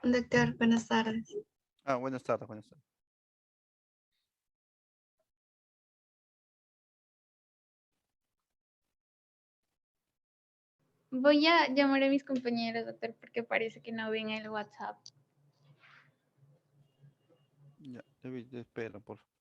Doctor, buenas tardes. Buenas tardes, buenas tardes. Voy a llamar a mis compañeros, doctor, porque parece que no ven el WhatsApp. Ya, David, espera, por favor.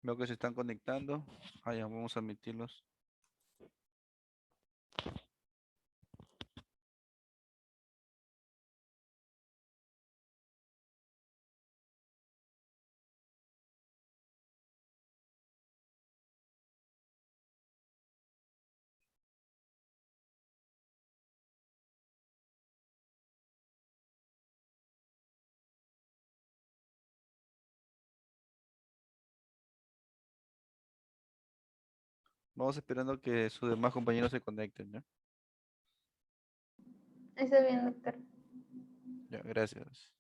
Veo que se están conectando. Ya, vamos a admitirlos. Vamos esperando que sus demás compañeros se conecten, ¿ya? Está bien, doctor. Ya, gracias.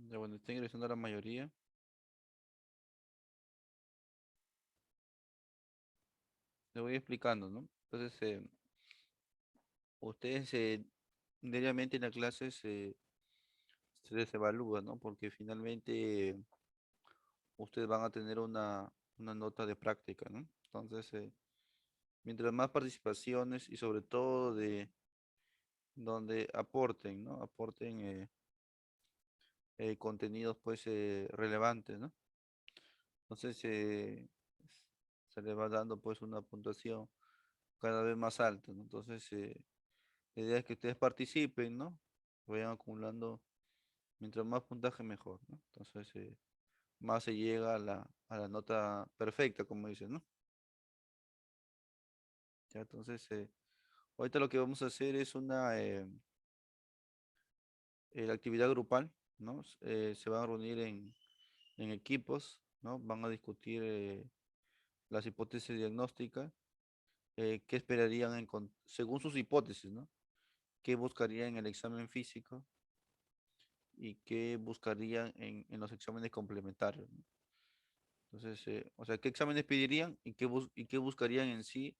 Ya, bueno, está ingresando la mayoría. Le voy explicando, ¿no? Entonces, ustedes diariamente en la clase se les evalúa, ¿no? Porque finalmente ustedes van a tener una nota de práctica, ¿no? Entonces, mientras más participaciones y sobre todo de donde aporten, ¿no? Aporten contenidos pues relevantes, ¿no? Entonces se le va dando pues una puntuación cada vez más alta, ¿no? Entonces la idea es que ustedes participen, ¿no? Vayan acumulando, mientras más puntaje mejor, ¿no? Entonces más se llega a la nota perfecta, como dicen, ¿no? Ya, entonces Ahorita lo que vamos a hacer es una actividad grupal, ¿no? Se van a reunir en equipos, ¿no? Van a discutir las hipótesis diagnósticas, qué esperarían según sus hipótesis, ¿no? ¿Qué buscarían en el examen físico y qué buscarían en los exámenes complementarios, ¿no? Entonces, o sea, ¿qué exámenes pedirían y y qué buscarían en sí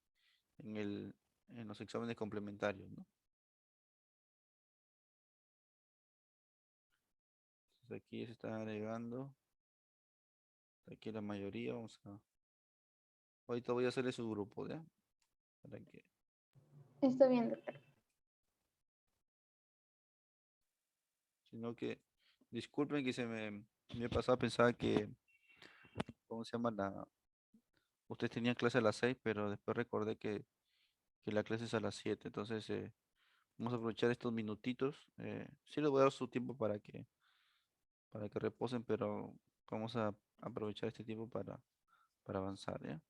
en en los exámenes complementarios, ¿no? Entonces aquí se están agregando, aquí la mayoría, ahorita voy a hacerle su grupo, ¿ya? Para que, Está bien, doctor. sino que, disculpen que me pasaba, pensaba que, ¿cómo se llama? Ustedes tenían clase a las 6, pero después recordé que la clase es a las 7. Entonces vamos a aprovechar estos minutitos. Sí les voy a dar su tiempo para que reposen, pero vamos a aprovechar este tiempo para avanzar, ¿ya?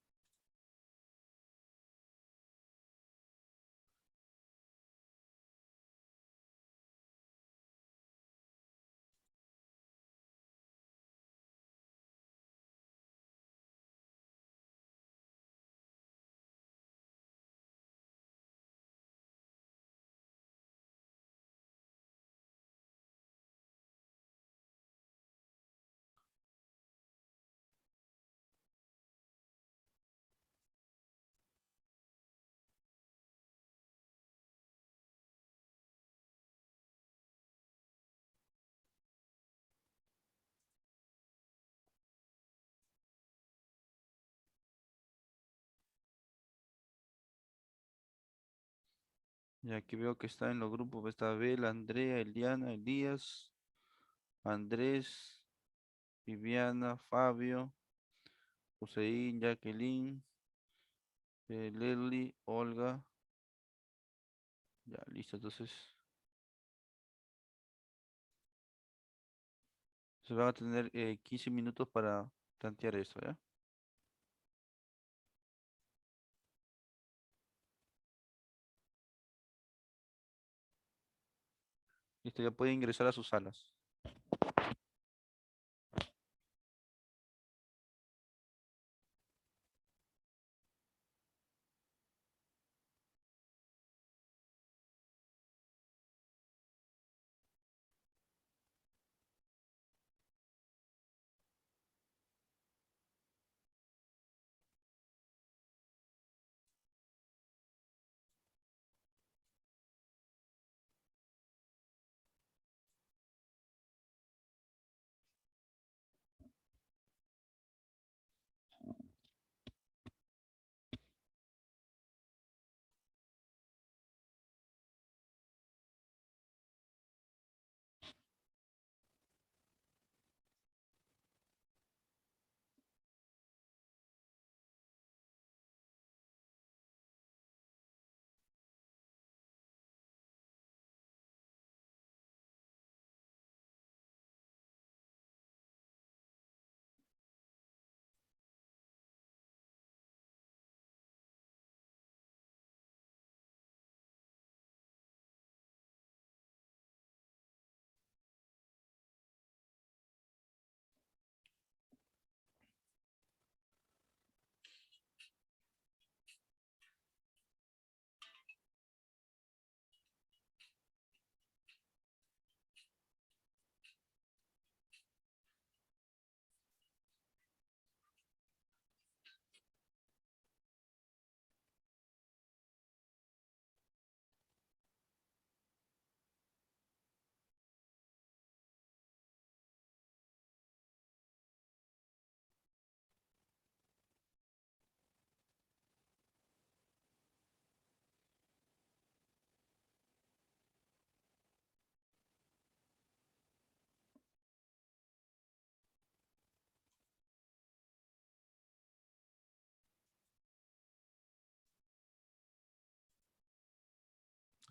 Y aquí veo que está en los grupos, está Abel, Andrea, Eliana, Elías, Andrés, Viviana, Fabio, Hussein, Jacqueline, Lely, Olga. Ya, listo. Entonces, se van a tener 15 minutos para plantear esto, ¿ya? Listo, ya pueden ingresar a sus salas.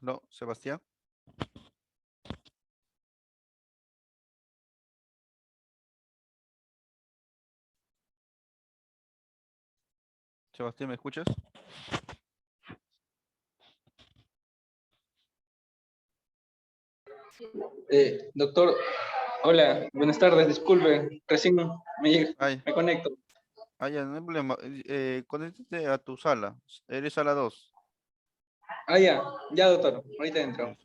No, Sebastián. Sebastián, ¿me escuchas? Doctor, hola, buenas tardes, disculpe, recién Ay, me conecto. ya, no hay problema. Conéctate a tu sala. Eres sala 2. Ah, ya, doctor, ahorita entro.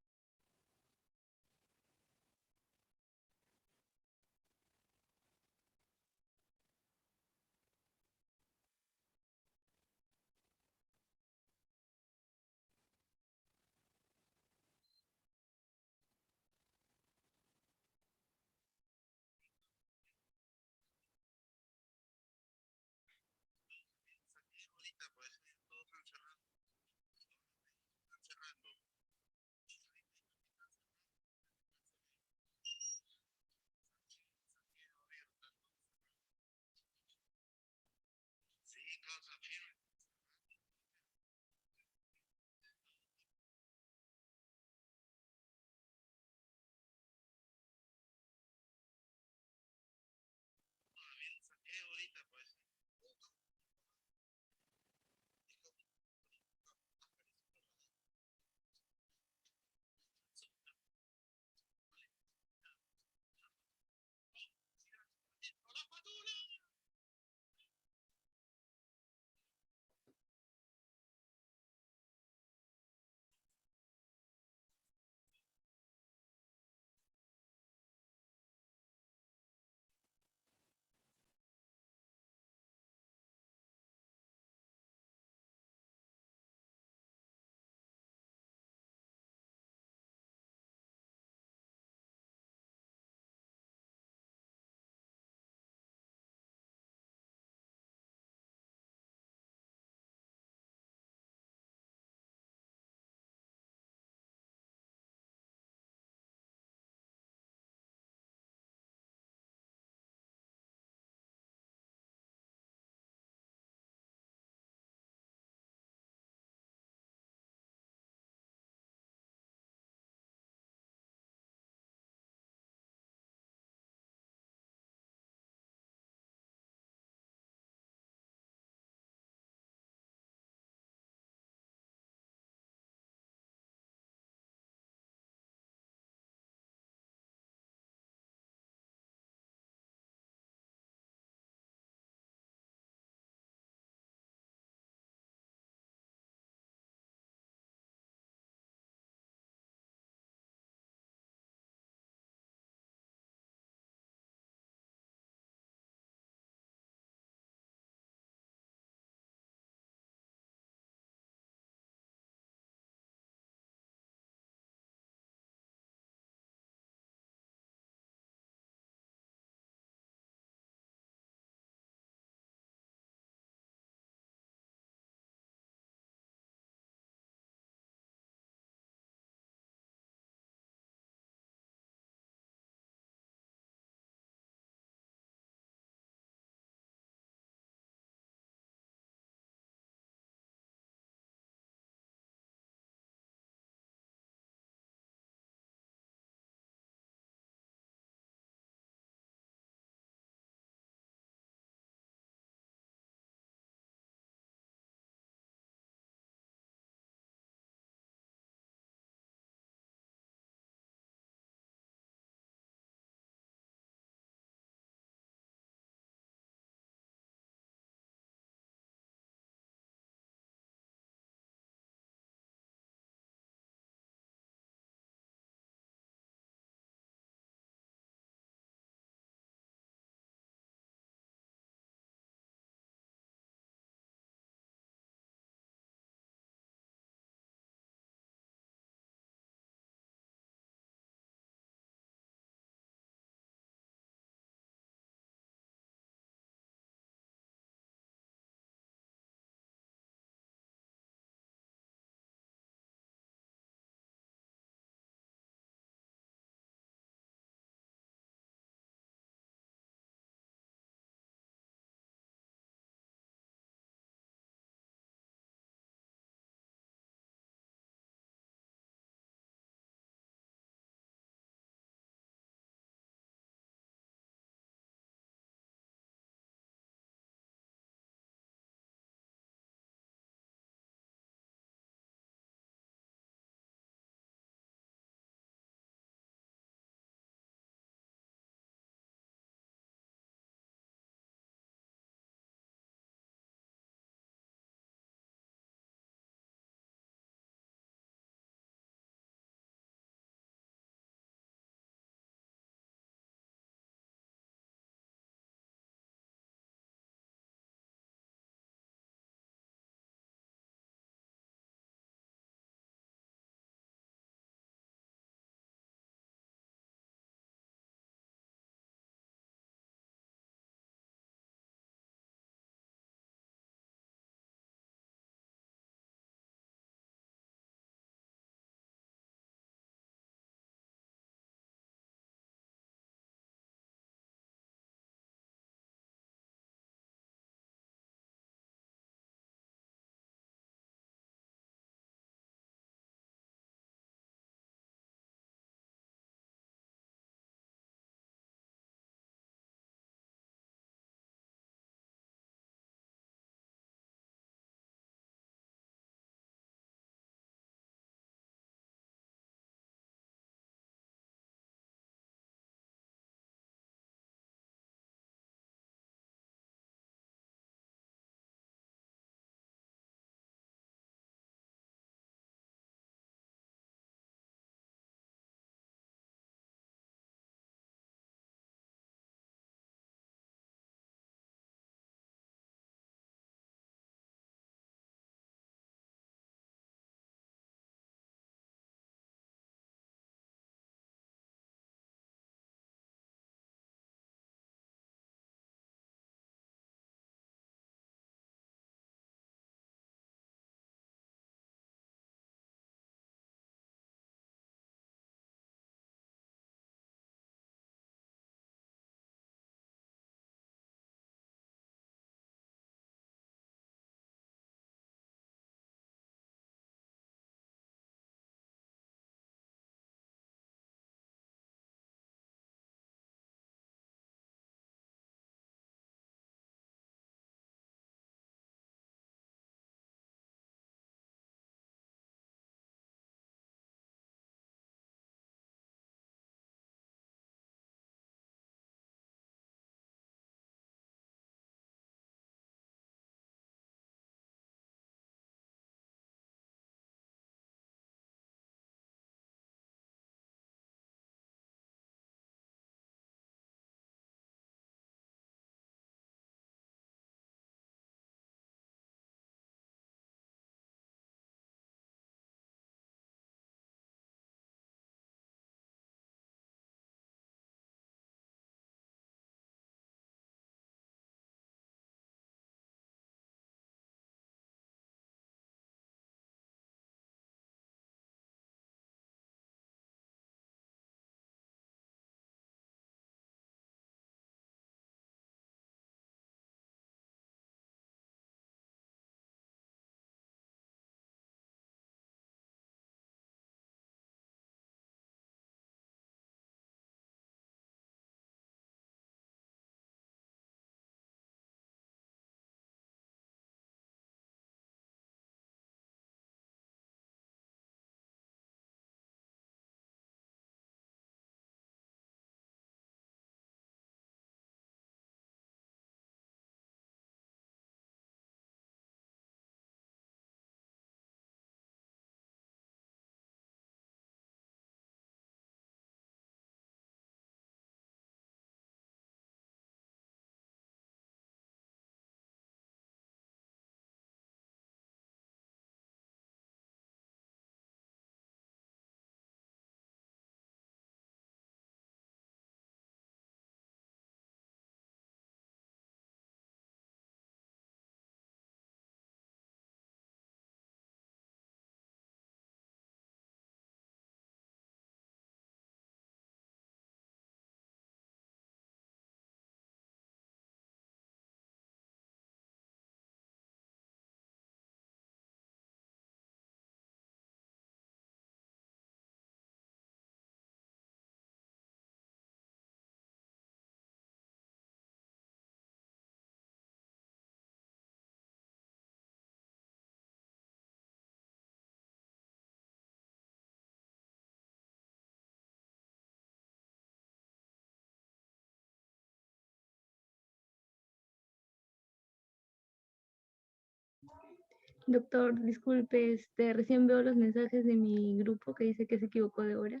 Doctor, disculpe, recién veo los mensajes de mi grupo que dice que se equivocó de hora.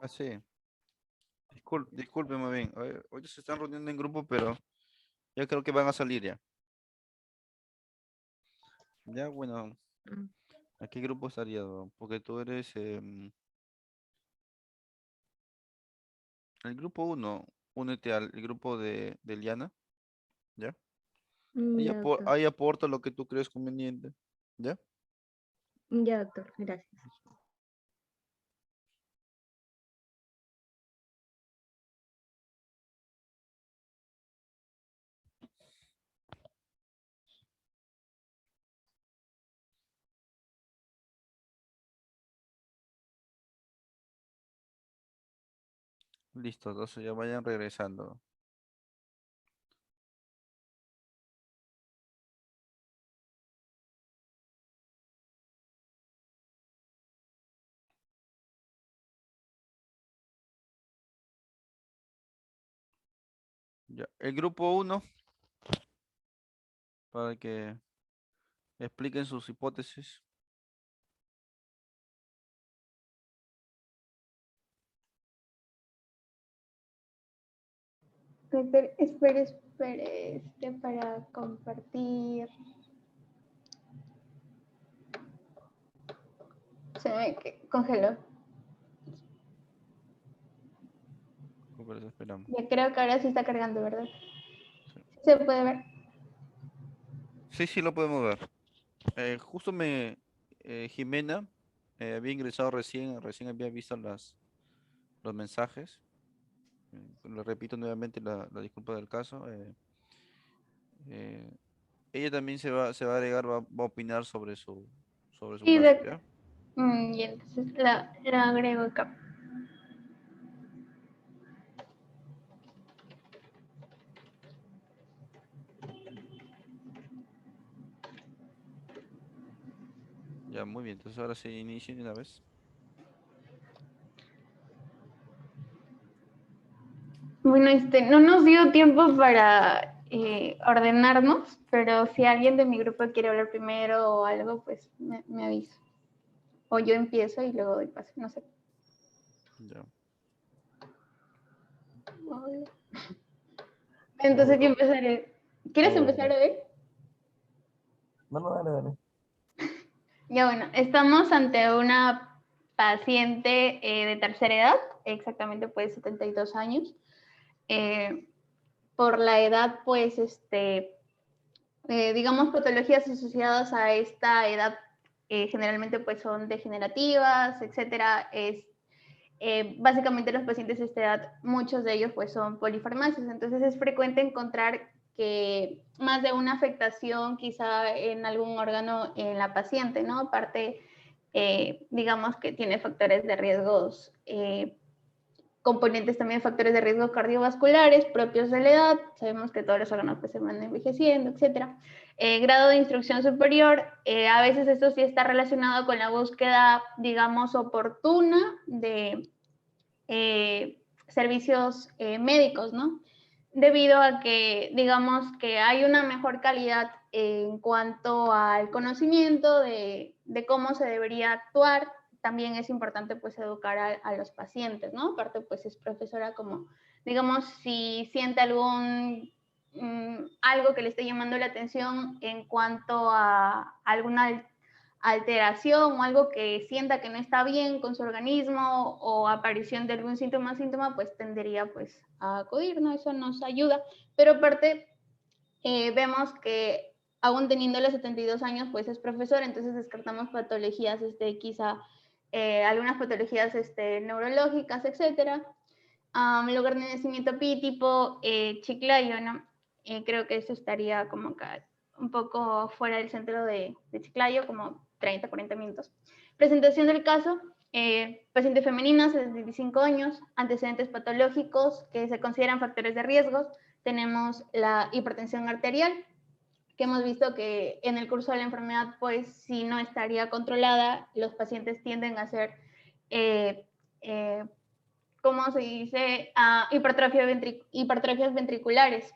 Ah, sí. Disculpe muy bien. Hoy se están reuniendo en grupo, pero ya creo que van a salir ya. Ya, bueno, Ah, ¿a qué grupo estaría? Porque tú eres el grupo uno. Únete al el grupo de Liana, ¿ya? ya, doctor. Ahí aporta lo que tú crees conveniente, ¿ya? Ya, doctor, gracias. Listo, entonces ya vayan regresando. Ya. El grupo uno, para que expliquen sus hipótesis. Espere, para compartir. Congeló. Por eso esperamos. Ya creo que ahora sí está cargando, ¿verdad? Sí, Se puede ver. sí, lo podemos ver. Justo Jimena había ingresado recién había visto los mensajes. Le repito nuevamente la disculpa del caso. Eh, ella también se va a agregar, va a opinar sobre su Y caso, ¿ya? y entonces la agrego acá. Ya, muy bien. Entonces ahora se inicia de una vez. Bueno, no nos dio tiempo para ordenarnos, pero si alguien de mi grupo quiere hablar primero o algo, pues me avisa. O yo empiezo y luego doy paso, no sé. Ya. Entonces yo empezaré. ¿Quieres empezar a ver? No, dale, dale. Ya bueno, estamos ante una paciente de tercera edad, exactamente pues 72 años. Por la edad, pues, digamos, patologías asociadas a esta edad generalmente pues son degenerativas, etcétera. Básicamente los pacientes de esta edad, muchos de ellos pues son polifarmacias, entonces es frecuente encontrar que más de una afectación quizá en algún órgano en la paciente, ¿no? Aparte, digamos que tiene factores de riesgos, componentes también factores de riesgo cardiovasculares propios de la edad, sabemos que todos los órganos pues, se van envejeciendo, etcétera. Grado de instrucción superior, a veces esto sí está relacionado con la búsqueda, digamos, oportuna de servicios médicos, ¿no? Debido a que, digamos, que hay una mejor calidad en cuanto al conocimiento de cómo se debería actuar. También es importante, pues, educar a los pacientes, ¿no? Aparte, pues, es profesora como, digamos, si siente algo que le esté llamando la atención en cuanto a alguna alteración o algo que sienta que no está bien con su organismo o aparición de algún síntoma, pues tendería pues a acudir, ¿no? Eso nos ayuda. Pero aparte, vemos que aún teniendo los 72 años, pues es profesor, entonces descartamos patologías, quizá algunas patologías neurológicas, etcétera. Lugar de nacimiento pi tipo Chiclayo, ¿no? Creo que eso estaría como que un poco fuera del centro de Chiclayo, como 30, 40 minutos. Presentación del caso, paciente femenina, 75 años, antecedentes patológicos que se consideran factores de riesgo. Tenemos la hipertensión arterial, que hemos visto que en el curso de la enfermedad, pues si no estaría controlada, los pacientes tienden a ser, ¿cómo se dice? Hipertrofias ventriculares.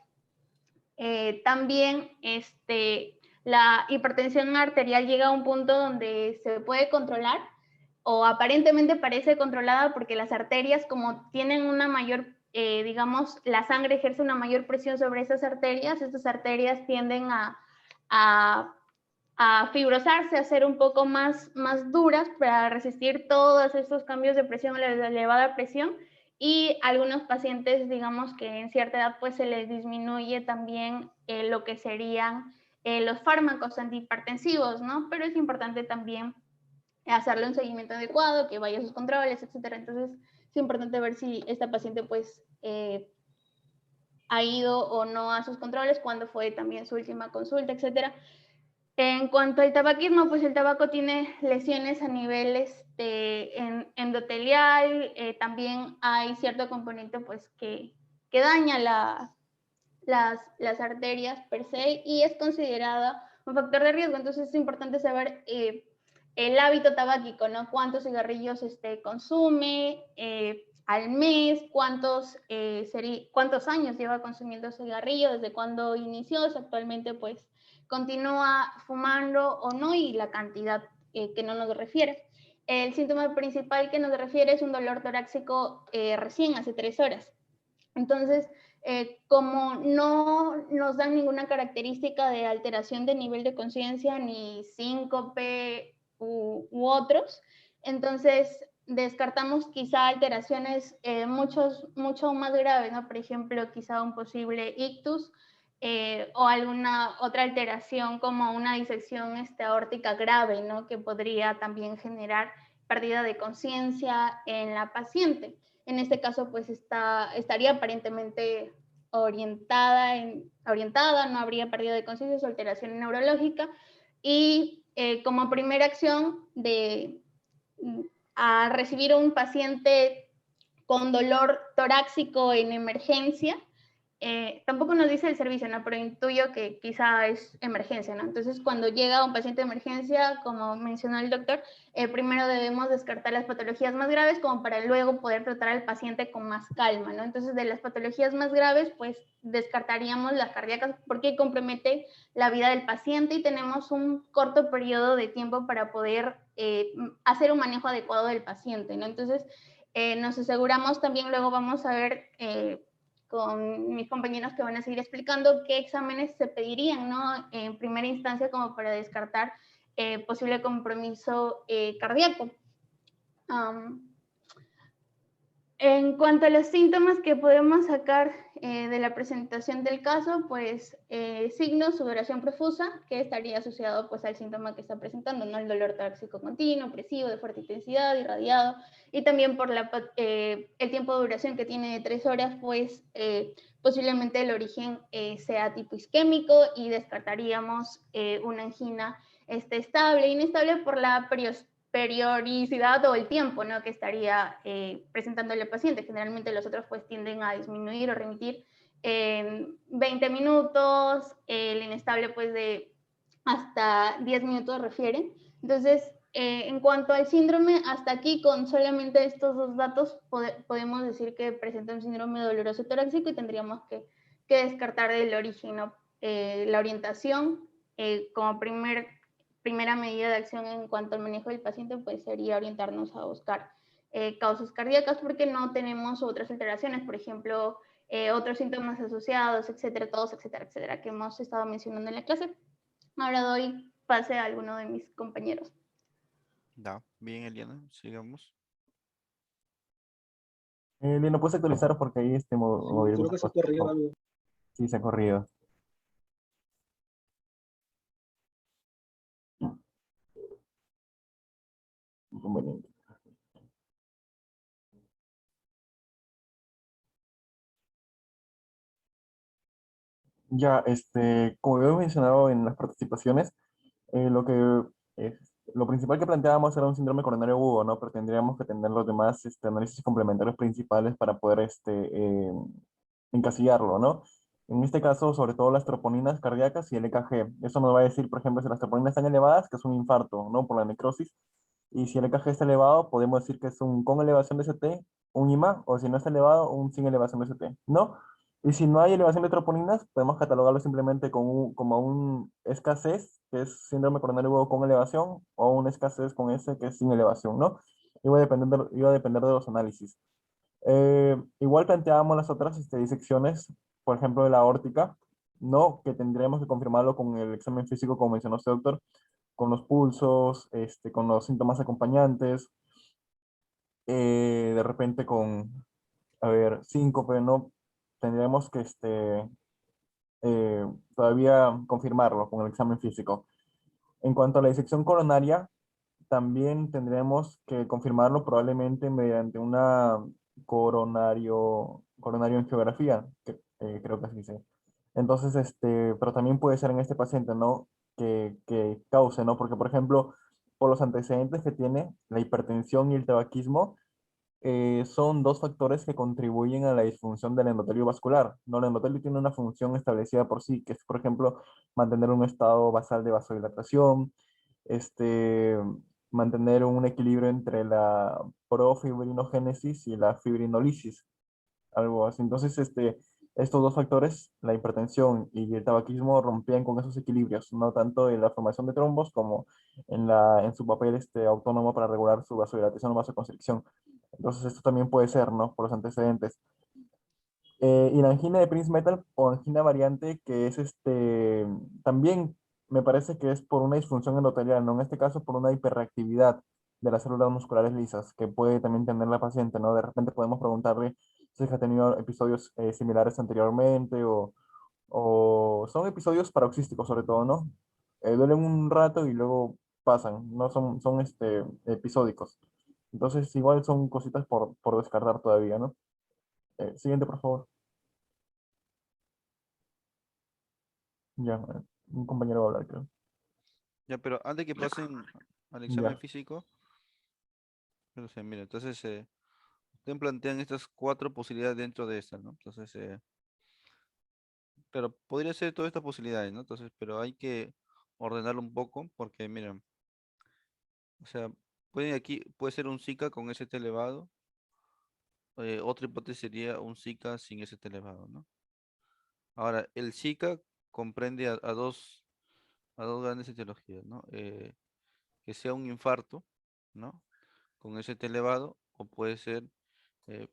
También la hipertensión arterial llega a un punto donde se puede controlar o aparentemente parece controlada porque las arterias, como tienen una mayor, digamos, la sangre ejerce una mayor presión sobre esas arterias, estas arterias tienden a fibrosarse, a ser un poco más duras para resistir todos estos cambios de presión a la elevada presión, y algunos pacientes, digamos que en cierta edad pues se les disminuye también lo que serían los fármacos antihipertensivos, ¿no? Pero es importante también hacerle un seguimiento adecuado, que vaya a sus controles, etcétera. Entonces es importante ver si esta paciente pues ha ido o no a sus controles, cuándo fue también su última consulta, etcétera. En cuanto al tabaquismo, pues el tabaco tiene lesiones a nivel endotelial, también hay cierto componente pues que daña las arterias per se y es considerada un factor de riesgo. Entonces es importante saber el hábito tabáquico, ¿no? Cuántos cigarrillos consume al mes, cuántos años lleva consumiendo cigarrillo, desde cuándo inició, si actualmente pues continúa fumando o no, y la cantidad que no nos refiere. El síntoma principal que nos refiere es un dolor torácico recién hace 3 horas. Entonces, como no nos dan ninguna característica de alteración de nivel de conciencia, ni síncope u otros, entonces descartamos quizá alteraciones mucho más graves, ¿no? Por ejemplo, quizá un posible ictus o alguna otra alteración como una disección aórtica grave, ¿no? Que podría también generar pérdida de conciencia en la paciente. En este caso, pues estaría aparentemente orientada, no habría pérdida de conciencia o alteración neurológica. Y como primera acción a recibir un paciente con dolor torácico en emergencia, tampoco nos dice el servicio, ¿no? Pero intuyo que quizá es emergencia, ¿no? Entonces, cuando llega un paciente de emergencia, como mencionó el doctor, primero debemos descartar las patologías más graves como para luego poder tratar al paciente con más calma, ¿no? Entonces, de las patologías más graves, pues descartaríamos las cardíacas porque compromete la vida del paciente y tenemos un corto periodo de tiempo para poder hacer un manejo adecuado del paciente, ¿no? Entonces, nos aseguramos también, luego vamos a ver con mis compañeros que van a seguir explicando qué exámenes se pedirían, ¿no? En primera instancia, como para descartar posible compromiso cardíaco. En cuanto a los síntomas que podemos sacar de la presentación del caso, pues signos, sudoración profusa, que estaría asociado pues al síntoma que está presentando, ¿no? El dolor torácico continuo, opresivo, de fuerte intensidad, irradiado, y también por el tiempo de duración que tiene de 3 horas, pues posiblemente el origen sea tipo isquémico y descartaríamos una angina estable, inestable por la periodicidad o el tiempo, ¿no? Que estaría presentándole al paciente. Generalmente los otros pues tienden a disminuir o remitir en 20 minutos, el inestable pues de hasta 10 minutos refiere. Entonces, en cuanto al síndrome, hasta aquí con solamente estos 2 datos podemos decir que presenta un síndrome doloroso torácico y tendríamos que descartar del origen, ¿no? La orientación como primera medida de acción en cuanto al manejo del paciente, pues sería orientarnos a buscar causas cardíacas porque no tenemos otras alteraciones, por ejemplo, otros síntomas asociados, etcétera, todos, etcétera, etcétera, que hemos estado mencionando en la clase. Ahora doy pase a alguno de mis compañeros. Da, bien, Eliana, sigamos. Bien, ¿no puedes actualizar porque ahí Sí, creo que se ha corrido algo. Sí, se ha corrido. Inconveniente. Ya, como había mencionado en las participaciones, lo eh, lo principal que planteábamos era un síndrome coronario agudo, ¿no? Pero tendríamos que tener los demás análisis complementarios principales para poder encasillarlo, ¿no? En este caso, sobre todo las troponinas cardíacas y el EKG. Eso nos va a decir, por ejemplo, si las troponinas están elevadas, que es un infarto, ¿no? Por la necrosis. Y si el EKG está elevado, podemos decir que es un con elevación de ST, un IMA, o si no está elevado, un sin elevación de ST, ¿no? Y si no hay elevación de troponinas, podemos catalogarlo simplemente como un escasez, que es síndrome coronario agudo con elevación, o un escasez con S, que es sin elevación, ¿no? Iba a depender de los análisis. Igual planteábamos las otras disecciones, por ejemplo, de la aórtica, ¿no? Que tendríamos que confirmarlo con el examen físico, como mencionó este doctor, con los pulsos, con los síntomas acompañantes, de repente con, a ver, síncope, ¿no? Tendríamos que todavía confirmarlo con el examen físico. En cuanto a la disección coronaria, también tendremos que confirmarlo probablemente mediante una coronario angiografía, que creo que así se dice. Entonces, pero también puede ser en este paciente, ¿no? Que cause, ¿no? Porque, por ejemplo, por los antecedentes que tiene, la hipertensión y el tabaquismo, son dos factores que contribuyen a la disfunción del endotelio vascular. ¿No? El endotelio tiene una función establecida por sí, que es, por ejemplo, mantener un estado basal de vasodilatación, este, mantener un equilibrio entre la profibrinogénesis y la fibrinolisis, algo así. Entonces, estos dos factores, la hipertensión y el tabaquismo, rompían con esos equilibrios, no tanto en la formación de trombos como en su papel autónomo para regular su vasodilatación o vasoconstricción. Entonces, esto también puede ser, ¿no? Por los antecedentes. Y la angina de Prince-Metal o angina variante, que es también me parece que es por una disfunción endotelial, ¿no? En este caso por una hiperreactividad de las células musculares lisas, que puede también tener la paciente, ¿no? De repente podemos preguntarle si es que ha tenido episodios similares anteriormente o son episodios paroxísticos sobre todo, ¿no? Duelen un rato y luego pasan, no son episódicos. Entonces igual son cositas por descartar todavía, ¿no? Siguiente, por favor. Ya, un compañero va a hablar, creo. Ya, pero antes que pasen al examen Ya. físico, no sé, mira, entonces ustedes plantean estas cuatro posibilidades dentro de esta, ¿no? Entonces, pero podría ser todas estas posibilidades, ¿no? Entonces, pero hay que ordenarlo un poco porque, mira, o sea, puede ser un Zika con ST elevado. Otra hipótesis sería un Zika sin ST elevado, ¿no? Ahora, el Zika comprende a dos grandes etiologías, ¿no? Que sea un infarto, ¿no? Con ST elevado, o puede ser, eh,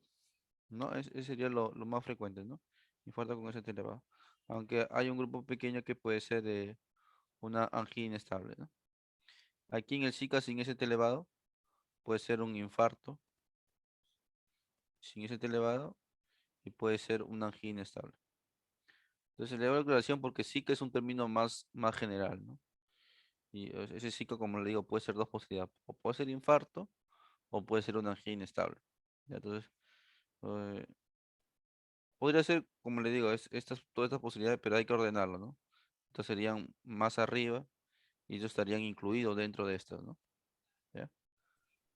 ¿no? Ese sería lo más frecuente, ¿no? Infarto con ST elevado. Aunque hay un grupo pequeño que puede ser una angina inestable, ¿no? Aquí en el Zika sin ST elevado puede ser un infarto sin ST elevado y puede ser una angina estable. Entonces le doy la aclaración porque Zika es un término más general, ¿no? Y ese Zika, como le digo, puede ser dos posibilidades. O puede ser infarto o puede ser una angina estable. ¿Ya? Entonces, eh, podría ser, como le digo, todas estas posibilidades, pero hay que ordenarlo, ¿no? Entonces serían más arriba y ellos estarían incluidos dentro de estas, ¿no? ¿Ya?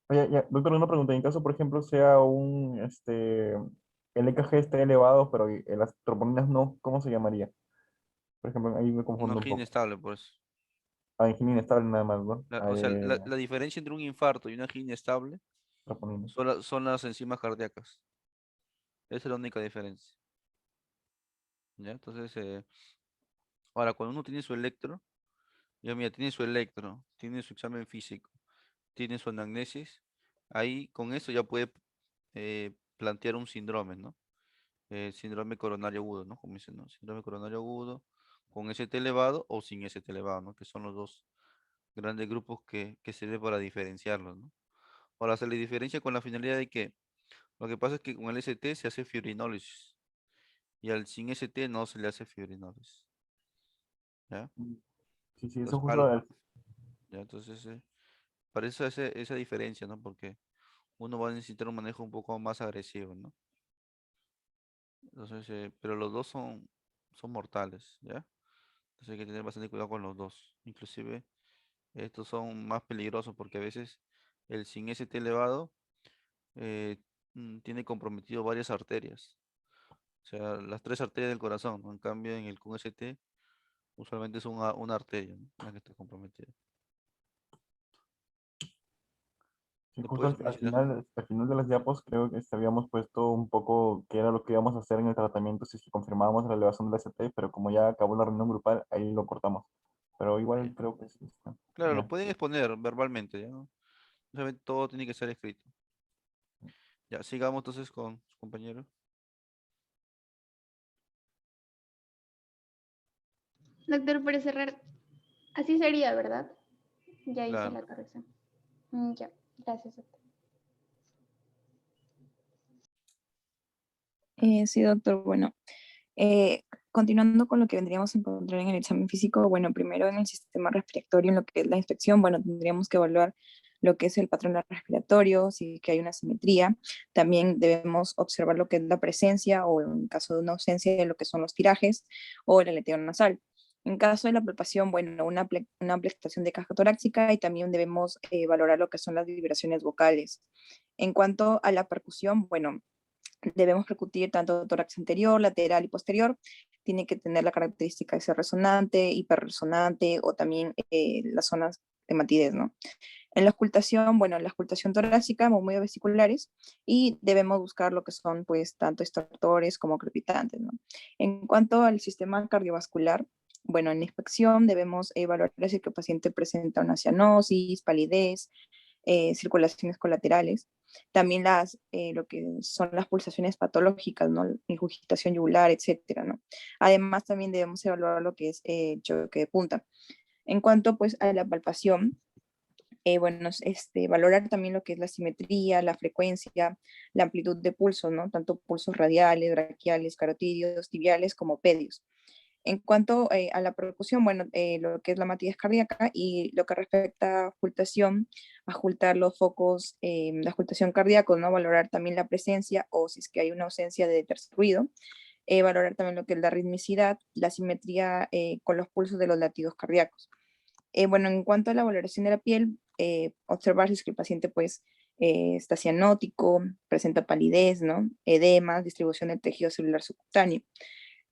Oye, ya, doctor, una pregunta. En caso, por ejemplo, sea el EKG esté elevado, pero las troponinas no, ¿cómo se llamaría? Por ejemplo, ahí me Una confundo un angina poco. estable, pues. Ah, angina inestable nada más, ¿no? Ah, O ya, sea, ya, ya, la diferencia entre un infarto y una angina estable troponina. son las enzimas cardíacas. Esa es la única diferencia. ¿Ya? Entonces, ahora, cuando uno tiene su electro, ya mira, tiene su electro, tiene su examen físico, tiene su anamnesis, ahí con eso ya puede plantear un síndrome, ¿no? Síndrome coronario agudo, ¿no? Como dicen, ¿no? Síndrome coronario agudo con ST elevado o sin ST elevado, ¿no? Que son los dos grandes grupos que sirve para diferenciarlos, ¿no? Ahora se le diferencia con la finalidad de que lo que pasa es que con el ST se hace fibrinólisis y al sin ST no se le hace fibrinólisis, ¿ya? Sí, sí, eso Entonces, justo. ya, entonces, para eso esa diferencia, ¿no? Porque uno va a necesitar un manejo un poco más agresivo, ¿no? Entonces, pero los dos son mortales, ¿ya? Entonces hay que tener bastante cuidado con los dos. Inclusive, estos son más peligrosos porque a veces el sin ST elevado eh, tiene comprometido varias arterias. O sea, las tres arterias del corazón, ¿no? En cambio, en el con ST usualmente es una arteria, ¿no? La que está comprometida. Sí, ¿Lo justo puedes mencionar? al final de las diapos creo que habíamos puesto un poco qué era lo que íbamos a hacer en el tratamiento si es que confirmábamos la elevación del ST, pero como ya acabó la reunión grupal, ahí lo cortamos. Pero igual Bien. creo que sí está. Claro, lo Ya. pueden exponer verbalmente, ¿ya? No solamente todo tiene que ser escrito. Ya, sigamos entonces con su compañero. Doctor, para cerrar, así sería, ¿verdad? Ya hice Claro. la corrección. Ya, gracias, doctor. Sí, doctor. Bueno, eh, continuando con lo que vendríamos a encontrar en el examen físico, bueno, primero en el sistema respiratorio, en lo que es la inspección, bueno, tendríamos que evaluar lo que es el patrón respiratorio, si es que hay una simetría. También debemos observar lo que es la presencia o en caso de una ausencia de lo que son los tirajes o el aleteo nasal. En caso de la palpación, bueno, una amplificación de caja torácica y también debemos valorar lo que son las vibraciones vocales. En cuanto a la percusión, bueno, debemos percutir tanto tórax anterior, lateral y posterior. Tiene que tener la característica de ser resonante, hiperresonante o también las zonas de matidez, ¿no? En la auscultación, bueno, en la auscultación torácica, muy vesiculares, y debemos buscar lo que son, pues, tanto extractores como crepitantes, ¿no? En cuanto al sistema cardiovascular, bueno, en la inspección debemos evaluar si el paciente presenta una cianosis, palidez, circulaciones colaterales, también lo que son las pulsaciones patológicas, ¿no? Ingurgitación yugular, etcétera, ¿no? Además, también debemos evaluar lo que es el choque de punta. En cuanto, pues, a la palpación, bueno, valorar también lo que es la simetría, la frecuencia, la amplitud de pulsos, ¿no? Tanto pulsos radiales, braquiales, carotídeos, tibiales como pedios. En cuanto a la percusión, bueno, lo que es la matidez cardíaca y lo que respecta a ocultación, ocultar los focos de ocultación cardíaco, ¿no? Valorar también la presencia o si es que hay una ausencia de tercer ruido, valorar también lo que es la ritmicidad, la simetría con los pulsos de los latidos cardíacos. Bueno, en cuanto a la valoración de la piel, observar si es que el paciente pues está cianótico, presenta palidez, ¿no? Edema, distribución del tejido celular subcutáneo.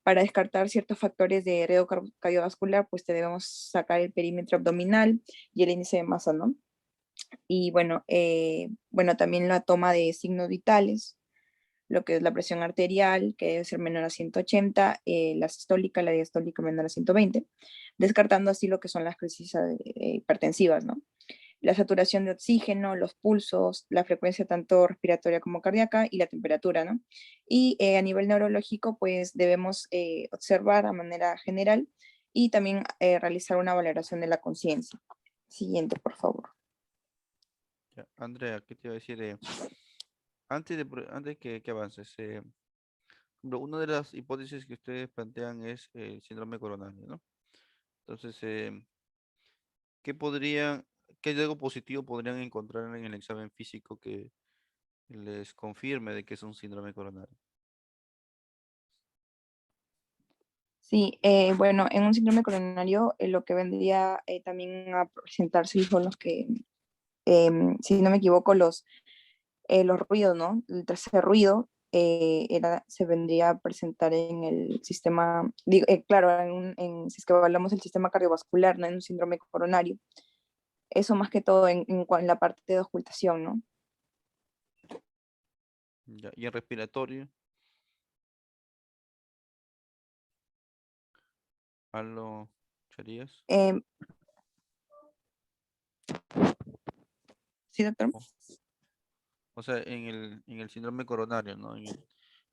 Para descartar ciertos factores de riesgo cardiovascular, pues debemos sacar el perímetro abdominal y el índice de masa, ¿no? Y bueno, bueno, también la toma de signos vitales, lo que es la presión arterial, que debe ser menor a 180, la sistólica, la diastólica menor a 120, descartando así lo que son las crisis hipertensivas, ¿no? La saturación de oxígeno, los pulsos, la frecuencia tanto respiratoria como cardíaca y la temperatura, ¿no? Y a nivel neurológico, pues debemos observar a manera general y también realizar una valoración de la conciencia. Siguiente, por favor. Ya, Andrea, ¿qué te iba a decir? Antes que avances, una de las hipótesis que ustedes plantean es el síndrome coronario, ¿no? Entonces, ¿qué podrían, qué algo positivo podrían encontrar en el examen físico que les confirme de que es un síndrome coronario? Sí, bueno, en un síndrome coronario lo que vendría también a presentarse son los que, si no me equivoco, los ruidos, ¿no? El tercer ruido se vendría a presentar en el sistema, claro, si es que hablamos del sistema cardiovascular, ¿no? En un síndrome coronario. Eso más que todo en la parte de ocultación, ¿no? Ya, y en respiratorio, ¿algo echarías? Eh, sí, doctor. O, o sea, en el síndrome coronario, ¿no? En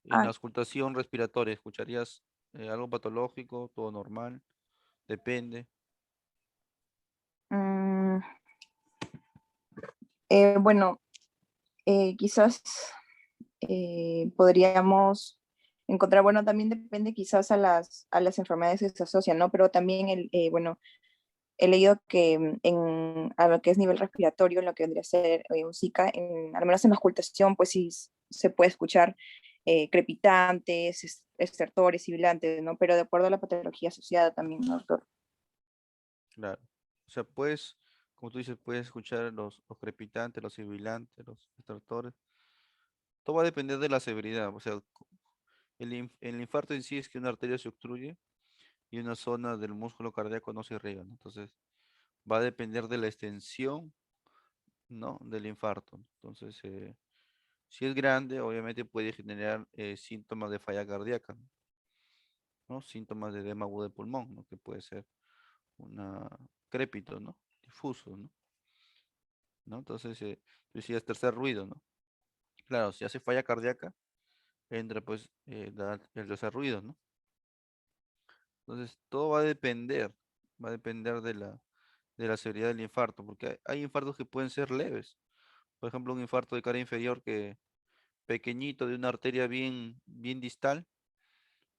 la Ah, auscultación respiratoria, ¿escucharías algo patológico, todo normal? Depende. mm, bueno, quizás podríamos encontrar, bueno, también depende quizás a las enfermedades que se asocian, ¿no? Pero también, bueno, he leído que a lo que es nivel respiratorio, en lo que vendría a ser un Zika, al menos en la ocultación, pues sí se puede escuchar crepitantes, estertores, sibilantes, ¿no? Pero de acuerdo a la patología asociada también, ¿no, doctor? Claro. O sea, puedes, como tú dices, puedes escuchar los crepitantes, los sibilantes, los extractores. Todo va a depender de la severidad. O sea, el infarto en sí es que una arteria se obstruye y una zona del músculo cardíaco no se irriga, ¿no? Entonces, va a depender de la extensión ¿no? Del infarto. Entonces, si es grande, obviamente puede generar síntomas de falla cardíaca, ¿no? Síntomas de edema agudo de pulmón, ¿no? Que puede ser una crépito, ¿no? Difuso, ¿no? ¿No? Entonces, tú decías tercer ruido, ¿no? Claro, si hace falla cardíaca, entra pues el tercer ruido, ¿no? Entonces, todo va a depender de la severidad del infarto, porque hay infartos que pueden ser leves. Por ejemplo, un infarto de cara inferior que pequeñito de una arteria bien distal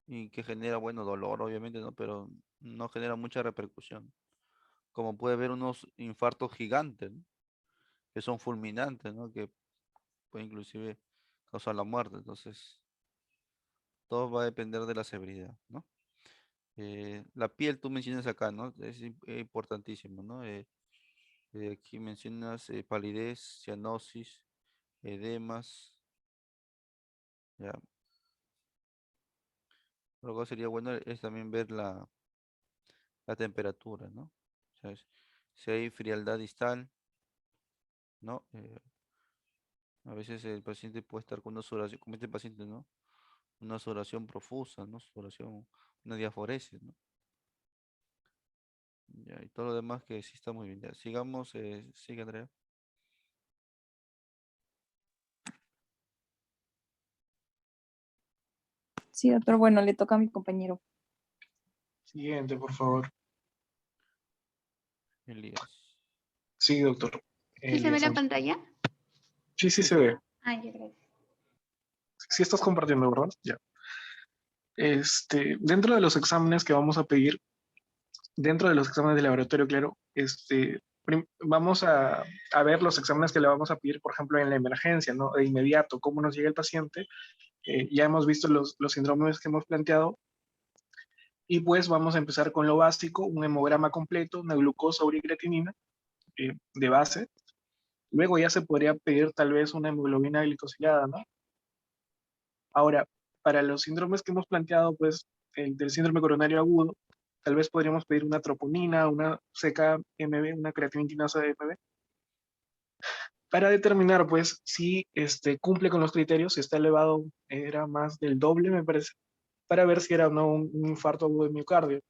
y que genera, bueno, dolor, obviamente, ¿no? Pero no genera mucha repercusión. Como puede haber unos infartos gigantes, ¿no? Que son fulminantes, ¿no? Que puede inclusive causar la muerte. Entonces, todo va a depender de la severidad, ¿no? La piel, tú mencionas acá, ¿no? Es importantísimo, ¿no? Aquí mencionas palidez, cianosis, edemas, ya. Luego sería bueno es también ver la temperatura, ¿no? O sea, si hay frialdad distal, ¿no? A veces el paciente puede estar con una sudoración, como este paciente, ¿no? Una sudoración profusa, ¿no? Sudoración, una diaforesis, ¿no? Ya, y todo lo demás que sí está muy bien. Ya, sigamos, sigue Andrea. Sí, doctor, bueno, le toca a mi compañero. Siguiente, por favor. Elías. Sí, doctor. ¿Sí se ve Elías la Sánchez. pantalla? Sí, sí Sí, se sí. ve. Ah, ya, gracias. Sí estás compartiendo, ¿verdad? Ya. Dentro de los exámenes que vamos a pedir, dentro de los exámenes de laboratorio, claro, vamos a ver los exámenes que le vamos a pedir, por ejemplo, en la emergencia, ¿no? De inmediato, cómo nos llega el paciente. Ya hemos visto los síndromes que hemos planteado. Y pues vamos a empezar con lo básico, un hemograma completo, una glucosa, urea y creatinina de base. Luego ya se podría pedir tal vez una hemoglobina glicosilada, ¿no? Ahora, para los síndromes que hemos planteado, pues el del síndrome coronario agudo, tal vez podríamos pedir una troponina, una CK-MB, una creatinina quinasa de MB, para determinar, pues, si cumple con los criterios, si está elevado, era más del doble, me parece, para ver si era o no un infarto agudo de miocardio.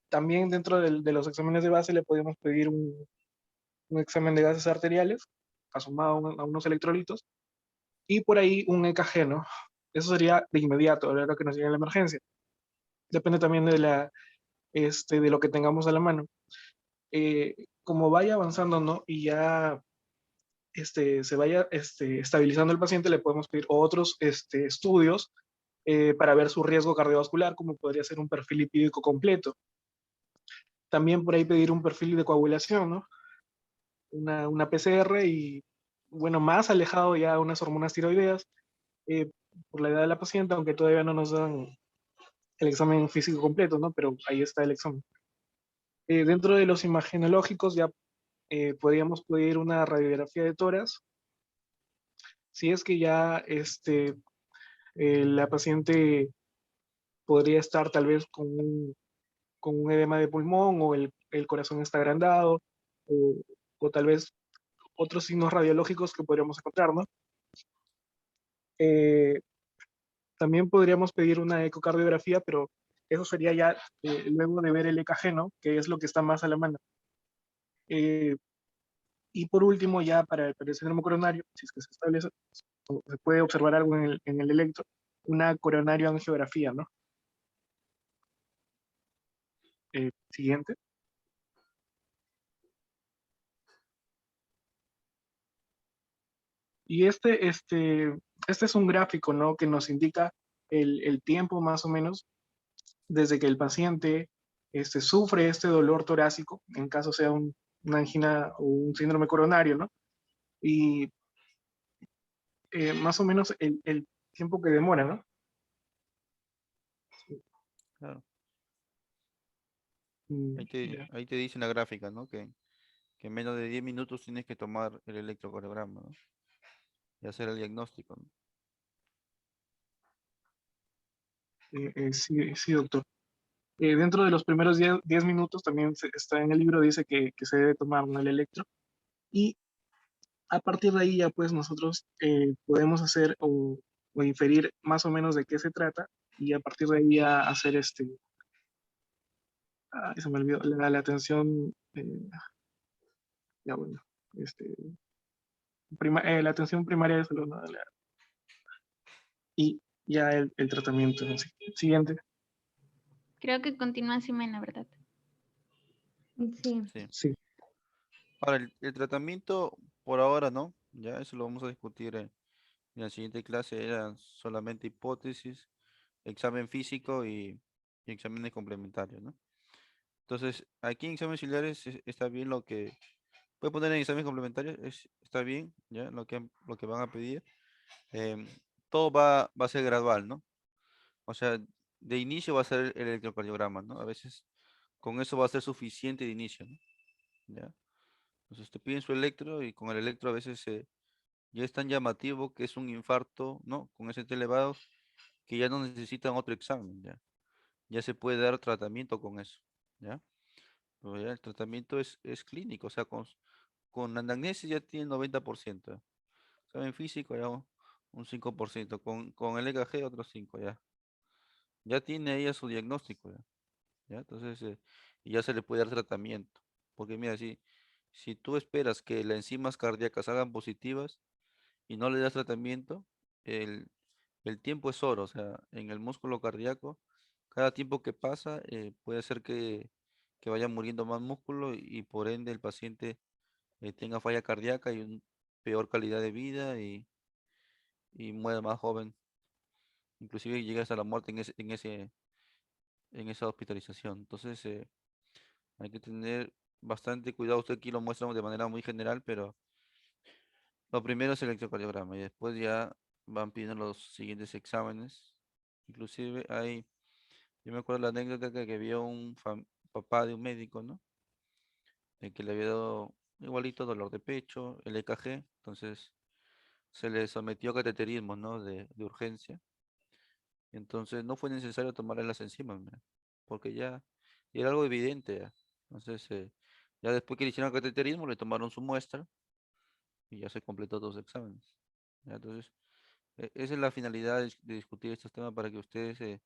También dentro de los exámenes de base le podemos pedir un examen de gases arteriales, asomado a unos electrolitos, y por ahí un EKG, ¿no? Eso sería de inmediato, a la hora que nos llegue la emergencia. Depende también de lo que tengamos a la mano. Como vaya avanzando, ¿no? Y ya se vaya estabilizando el paciente, le podemos pedir otros estudios para ver su riesgo cardiovascular, como podría ser un perfil lipídico completo. También por ahí pedir un perfil de coagulación, ¿no? Una PCR y, bueno, más alejado ya unas hormonas tiroideas por la edad de la paciente, aunque todavía no nos dan el examen físico completo, ¿no? Pero ahí está el examen. Dentro de los imagenológicos ya podríamos pedir una radiografía de tórax, si es que ya la paciente podría estar tal vez con un edema de pulmón o el corazón está agrandado o tal vez otros signos radiológicos que podríamos encontrar, ¿no? Eh, También podríamos pedir una ecocardiografía, pero eso sería ya luego de ver el EKG, ¿no? Que es lo que está más a la mano. Eh, y por último, ya para el síndrome coronario, si es que se establece, o se puede observar algo en el electro, una coronarioangiografía, ¿no? Siguiente. Y este es un gráfico, ¿no? Que nos indica el tiempo más o menos desde que el paciente sufre este dolor torácico, en caso sea una angina o un síndrome coronario, ¿no? Y más o menos el tiempo que demora, ¿no? Claro. Ya. Ahí te dice en la gráfica, ¿no? Que en menos de 10 minutos tienes que tomar el electrocardiograma, ¿no? Y hacer el diagnóstico, ¿no? Sí, sí, doctor. Dentro de los primeros 10 minutos también está en el libro, dice que se debe tomar, ¿no? El electro. Y a partir de ahí ya pues nosotros podemos hacer o inferir más o menos de qué se trata y a partir de ahí ya hacer se me olvidó, la atención, ya bueno, este, la atención primaria de salud, ¿no? Y ya el tratamiento. ¿No? Siguiente. Creo que continúa Ximena, ¿verdad? Sí. Sí. Sí. Ahora, el tratamiento por ahora no, ya eso lo vamos a discutir en la siguiente clase, eran solamente hipótesis, examen físico y exámenes complementarios, ¿no? Entonces, aquí en exámenes auxiliares está bien lo que puede poner en exámenes complementarios, está bien, ya lo que van a pedir. Em, Todo va a ser gradual, ¿no? O sea, de inicio va a ser el electrocardiograma, ¿no? A veces con eso va a ser suficiente de inicio, ¿no? ¿Ya? Entonces te piden su electro y con el electro a veces ya es tan llamativo que es un infarto, ¿no? Con ese elevado que ya no necesitan otro examen, ¿ya? Ya se puede dar tratamiento con eso, ¿ya? Pero ya el tratamiento es clínico, o sea, con anamnesis ya tiene 90%. Examen físico ya un 5%, con el EKG otro 5 ya. Ya tiene ella su diagnóstico, ya. ¿Ya? Entonces, y ya se le puede dar tratamiento. Porque mira, si tú esperas que las enzimas cardíacas salgan positivas y no le das tratamiento, el, el tiempo es oro. O sea, en el músculo cardíaco, cada tiempo que pasa puede hacer que vaya muriendo más músculo y por ende el paciente tenga falla cardíaca y una peor calidad de vida y muera más joven. Inclusive llega hasta la muerte en esa hospitalización. Entonces, hay que tener bastante cuidado. Usted aquí lo muestra de manera muy general, pero lo primero es el electrocardiograma y después ya van pidiendo los siguientes exámenes. Inclusive yo me acuerdo la anécdota que vio un papá de un médico, ¿no? De que le había dado igualito dolor de pecho, el EKG, entonces se le sometió a cateterismo, ¿no? De urgencia. Entonces no fue necesario tomarle las enzimas, mira, porque ya era algo evidente ya. Entonces, ya después que le hicieron cateterismo, le tomaron su muestra y ya se completó todos los exámenes. ¿Ya? Entonces, esa es la finalidad de discutir estos temas para que ustedes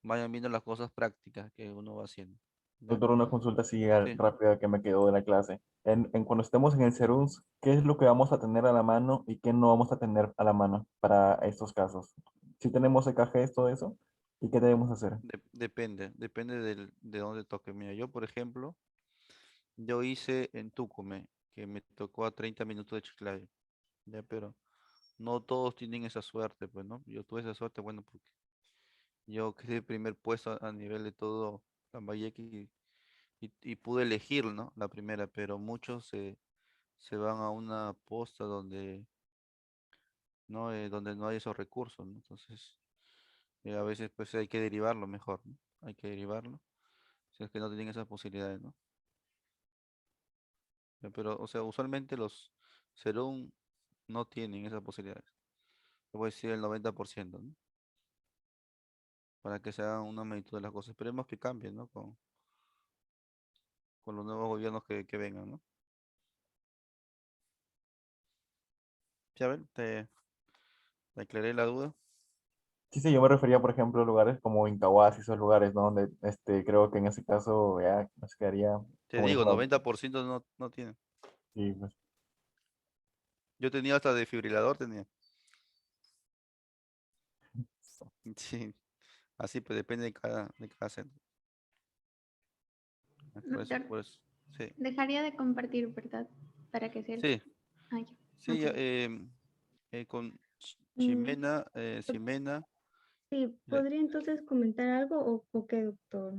vayan viendo las cosas prácticas que uno va haciendo. ¿Ya? Doctor, una consulta así Sí, rápida que me quedó de la clase. Cuando estemos en el SERUNS, ¿qué es lo que vamos a tener a la mano y qué no vamos a tener a la mano para estos casos? Si tenemos EKGs, todo eso, ¿y qué debemos hacer? depende de dónde toque. Mira, yo, por ejemplo, yo hice en Tucumán, que me tocó a 30 minutos de Chiclayo, ya, pero no todos tienen esa suerte, pues, ¿no? Yo tuve esa suerte, bueno, porque yo quedé primer puesto a nivel de todo Lambayeque y pude elegir, ¿no? La primera, pero muchos se van a una posta donde no hay esos recursos, ¿no? Entonces, a veces pues hay que derivarlo mejor, ¿no? Hay que derivarlo, si es que no tienen esas posibilidades, ¿no? Pero, o sea, usualmente los Serum no tienen esas posibilidades. Te voy a decir el 90%, ¿no? Para que se haga una magnitud de las cosas. Esperemos que cambie, ¿no? Con los nuevos gobiernos que vengan, ¿no? Ya ven, te aclaré la duda. Sí, sí, yo me refería, por ejemplo, a lugares como Incahuasi, esos lugares, ¿no? Donde creo que en ese caso ya nos quedaría, Te como digo, dijo, 90% no tienen. sí, pues, Yo tenía hasta desfibrilador, tenía. Sí, así pues depende de cada centro. Doctor, Por eso, sí. dejaría de compartir, ¿verdad? Para que sea el... Sí, Ah, ya. sí, Ok. con Mm, doc- Ximena, sí, le- ¿podría entonces comentar algo o qué, doctor?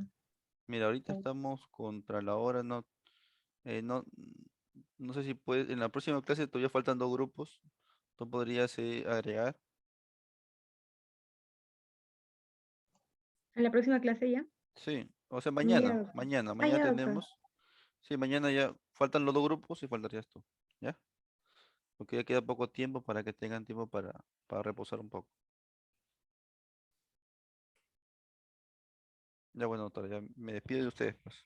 mira, ahorita O- estamos contra la hora, no, no sé si puedes, en la próxima clase todavía faltan 2 grupos, tú podrías agregar, ¿En la próxima clase ya? sí, o sea, Ya, mañana, doctor. Ah, mañana ya, doctor. tenemos, sí, mañana ya faltan los 2 grupos y faltarías tú, ¿ya? Porque ya queda poco tiempo para que tengan tiempo para reposar un poco. Ya bueno, doctor, ya me despido de ustedes, pues.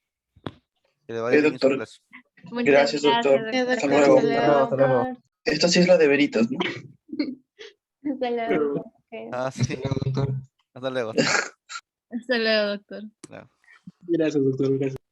Que le vaya bien en su Doctor, clase. Muchas Gracias, doctor. Hasta luego. Hasta luego. Esta sí es la de veritas, ¿no? Hasta luego. Ok. Ah, sí. Doctor. Hasta luego. Hasta luego, doctor. Claro. Gracias, doctor. Gracias.